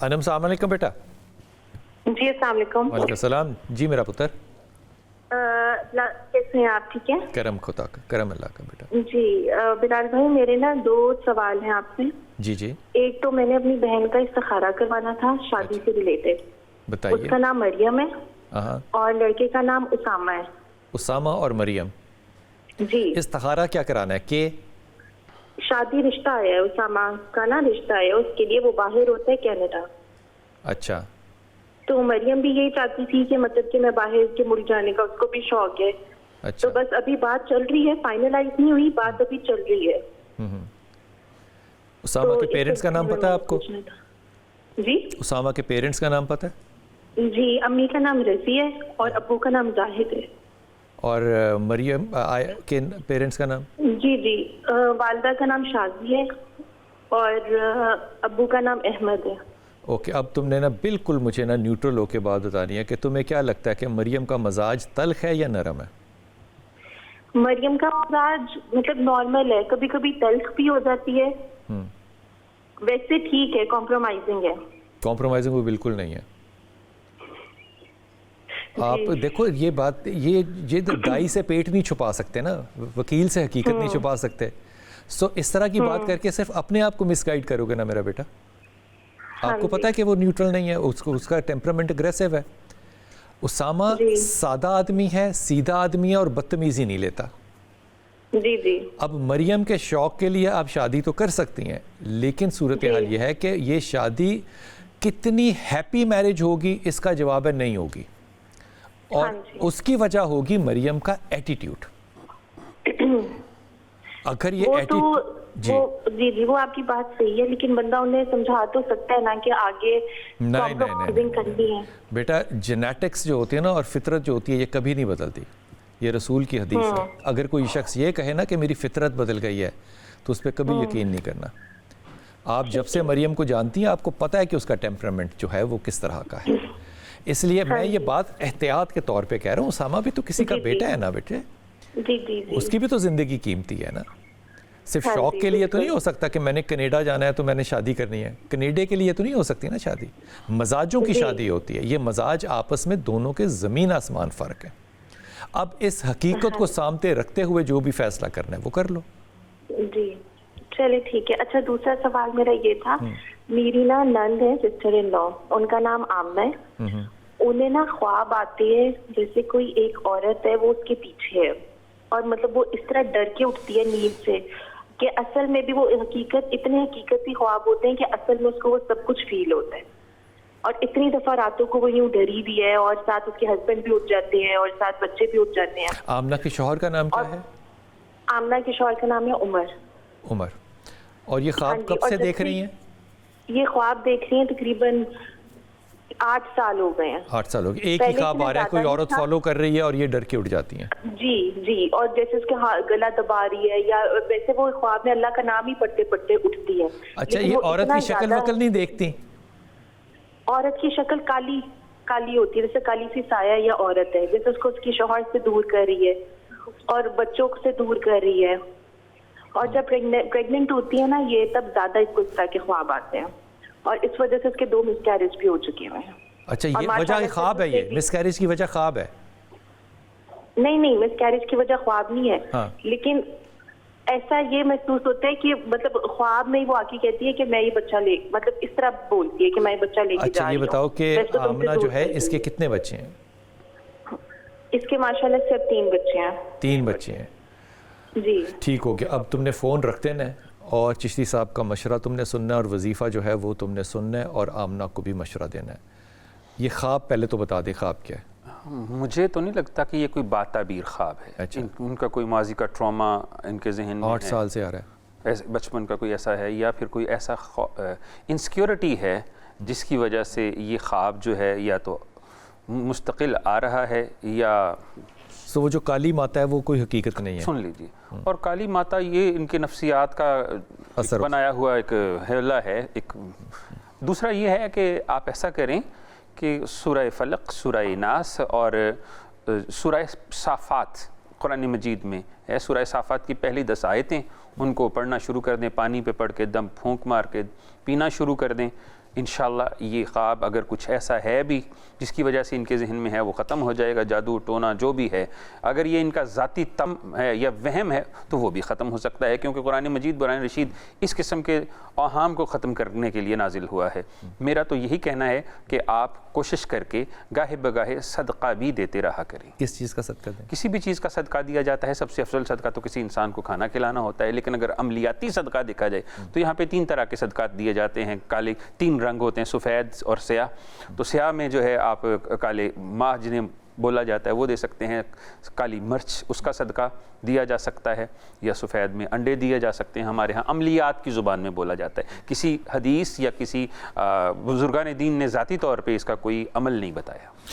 अनम सलाम अलैकुम बेटा। जी अस्सलाम वालेकुम। वालेकुम सलाम जी मेरा पुत्र। कैसे हैं आप? ठीक है। करम खुदा का, करम अल्लाह का बेटा। जी बिलाल भाई, मेरे ना 2 सवाल हैं आपसे। जी जी एक तो मैंने अपनी बहन का इस्तिखारा करवाना था शादी से रिलेटेड। बताइए। उसका नाम मरियम है हाँ, और लड़के का नाम उसामा है। उसामा और मरियम। जी इस्तिखारा क्या कराना है के? शादी रिश्ता आया है, उसामा का ना रिश्ता है, उसके लिए वो बाहर होता है कनाडा। अच्छा तो मरियम भी यही चाहती थी कि मतलब कि मैं बाहर के मुल्क जाने का, उसको भी शौक है। अच्छा। तो बस अभी बात चल रही है, फाइनलाइज नहीं हुई, बात अभी चल रही है। उसामा तो के पेरेंट्स का नाम पता है आपको? जी उसामा के पेरेंट्स का नाम पता है? जी, अम्मी का नाम रजी है और अब्बू का नाम जाहिद है। और मरियम के पेरेंट्स का नाम? जी जी, वालदा का नाम शाजी है और अब्बू का नाम अहमद है। ओके, अब तुमने ना बिल्कुल मुझे ना न्यूट्रल होके बात बतानी है कि तुम्हें क्या लगता है कि मरियम का मजाज तल्ख है या नरम है? मरियम का मजाज मतलब नॉर्मल है, कभी कभी तल्ख भी हो जाती है, वैसे ठीक है, कॉम्प्रोमाइजिंग है। कॉम्प्रोमाइजिंग वो बिल्कुल नहीं है। आप देखो ये बात, ये दाई से पेट नहीं छुपा सकते ना, वकील से हकीकत नहीं छुपा सकते। सो इस तरह की बात करके सिर्फ अपने आप को मिसगाइड करोगे ना मेरा बेटा। आपको पता है कि वो न्यूट्रल नहीं है, उसका टेम्परामेंट अग्रेसिव है। उसामा सादा आदमी है, सीधा आदमी है और बदतमीजी नहीं लेता। जी जी। अब मरियम के शौक के लिए आप शादी तो कर सकती हैं, लेकिन सूरत हाल ये है कि ये शादी कितनी हैप्पी मैरिज होगी इसका जवाब है नहीं होगी। और उसकी वजह होगी मरियम का एटीट्यूड। अगर ये एटीट्यूड जी वो आपकी बात सही है, लेकिन बंदा उन्हें समझा तो सकता है ना कि आगे कॉम्प्रोमाइजिंग करनी है। बेटा जेनेटिक्स जो होती है ना और फितरत जो होती है ये कभी नहीं बदलती। ये रसूल की हदीस है। अगर कोई शख्स ये कहे ना कि मेरी फितरत बदल गई है तो उस पर कभी यकीन नहीं करना। आप जब से मरियम को जानती हैं आपको पता है कि उसका टेम्परामेंट जो है वो किस तरह का है। इसलिए मैं ये बात एहतियात के तौर पे कह रहा हूँ। उसामा भी तो किसी का बेटा है ना बेटे। जी जी। उसकी भी तो जिंदगी कीमती है ना। सिर्फ शौक के लिए तो नहीं हो सकता कि मैंने कनाडा जाना है तो मैंने शादी करनी है। कनाडा के लिए तो नहीं हो सकती ना शादी। मजाजों की शादी होती है। ये मजाज आपस में दोनों के ज़मीन आसमान फ़र्क है। अब इस हकीकत को सामने रखते हुए जो भी फैसला करना है वो कर लो। जी चलिए ठीक है। अच्छा, दूसरा सवाल मेरा ये था, मेरी ना नंद है, सिस्टर इन लॉ, उनका नाम आमना है। उन्हें ना ख्वाब आते हैं जैसे कोई एक औरत है वो उसके पीछे है, और मतलब वो इस तरह डर के उठती है नींद से कि असल में भी वो हकीकत, इतने हकीकती ख्वाब होते हैं कि असल में उसको वो सब कुछ फील होता है। और इतनी दफा रातों को वो यूं डरी भी है और साथ उसके हस्बैंड भी उठ जाते हैं और साथ बच्चे भी उठ जाते हैं। आमना के शौहर का नाम क्या है? आमना के शौहर का नाम है उमर। उमर। और ये ख्वाब कब से देख रही हैं? ये ख्वाब देख रही हैं तकरीबन 8 साल हो गए हैं। 8 साल हो गए। एक ही ख्वाब आ रहा है, कोई औरत फॉलो कर रही है और ये डर के उठ जाती हैं। जी जी, और जैसे उसके गला दबा रही है या वैसे वो ख्वाब में अल्लाह का नाम ही पढ़ते पढ़ते उठती है। अच्छा, ये औरत की शक्ल वकल नहीं देखती? औरत की शक्ल काली काली होती है, जैसे काली सी साया या औरत है, जैसे उसको उसकी शौहर से दूर कर रही है और बच्चों से दूर कर रही है। और जब प्रेग्नेंट होती है ना ये, तब ज्यादा इसको इस तरह के ख्वाब आते हैं और इस वजह से उसके 2 मिसकैरेज भी हो चुके हैं। अच्छा, ये वजह ख्वाब है? ये मिसकैरेज की वजह ख्वाब है? नहीं नहीं, मिसकैरेज की वजह ख्वाब नहीं है। हाँ। लेकिन ऐसा ये महसूस होता है कि मतलब ख्वाब में वो आके कहती है कि मैं ये बच्चा ले, मतलब इस तरह बोलती है कि मैं ये बच्चा लेके जा रही हूं। अच्छा, ये बताओ कि आमना जो है इसके कितने बच्चे हैं? इसके माशाल्लाह से 3 बच्चे हैं। 3 बच्चे हैं जी। ठीक हो गया। अब तुमने फ़ोन रख देना है और चिश्ती साहब का मशवरा तुमने सुनना है और वजीफ़ा जो है वो तुमने सुनना है और आमना को भी मशवरा देना है। ये ख्वाब पहले तो बता दे, ख्वाब क्या है? मुझे तो नहीं लगता कि ये कोई बाताबीर ख्वाब है। अच्छा। उनका कोई माजी का ट्रॉमा इनके जहन में 8 साल से आ रहा है, ऐसे बचपन का कोई ऐसा है, या फिर कोई ऐसा इनसिक्योरिटी है जिसकी वजह से ये ख्वाब जो है या तो मुस्तकिल आ रहा है या तो वो जो काली माता है वो कोई हकीकत नहीं है। सुन लीजिए, और काली माता ये इनके नफ्सियात का असर बनाया हुआ एक हेला है। एक दूसरा ये है कि आप ऐसा करें कि सूरह फलक, सूरह नास और सूरह साफ़ात कुरान मजीद में है। सूरह साफ़ात की पहली 10 आयतें उनको पढ़ना शुरू कर दें, पानी पे पढ़ के दम फूंक मार के पीना शुरू कर दें। इंशाल्लाह ये ख्वाब अगर कुछ ऐसा है भी जिसकी वजह से इनके जहन में है वो ख़त्म हो जाएगा, जादू टोना जो भी है। अगर ये इनका ज़ाती तम है या वहम है तो वो भी ख़त्म हो सकता है, क्योंकि कुरान मजीद कुरान रशीद इस किस्म के अहाम को ख़त्म करने के लिए नाजिल हुआ है। मेरा तो यही कहना है कि आप कोशिश करके गाहे बगाहे सदका भी देते रहा करें। किस चीज़ का सदका दें? किसी भी चीज़ का सदका दिया जाता है। सबसे अफजल सदका तो किसी इंसान को खाना खिलाना होता है, लेकिन अगर अमलियाती सदका देखा जाए तो यहाँ पे 3 तरह के सदका दिए जाते हैं। काले 3 रंग होते हैं, सफ़ेद और स्याह। तो स्याह में जो है आप काले माह जिन्हें बोला जाता है वो दे सकते हैं, काली मिर्च उसका सदका दिया जा सकता है, या सफ़ेद में अंडे दिए जा सकते हैं। हमारे यहाँ अमलियात की ज़ुबान में बोला जाता है। किसी हदीस या किसी बुज़ुर्गान दीन ने ज़ाती तौर पे इसका कोई अमल नहीं बताया।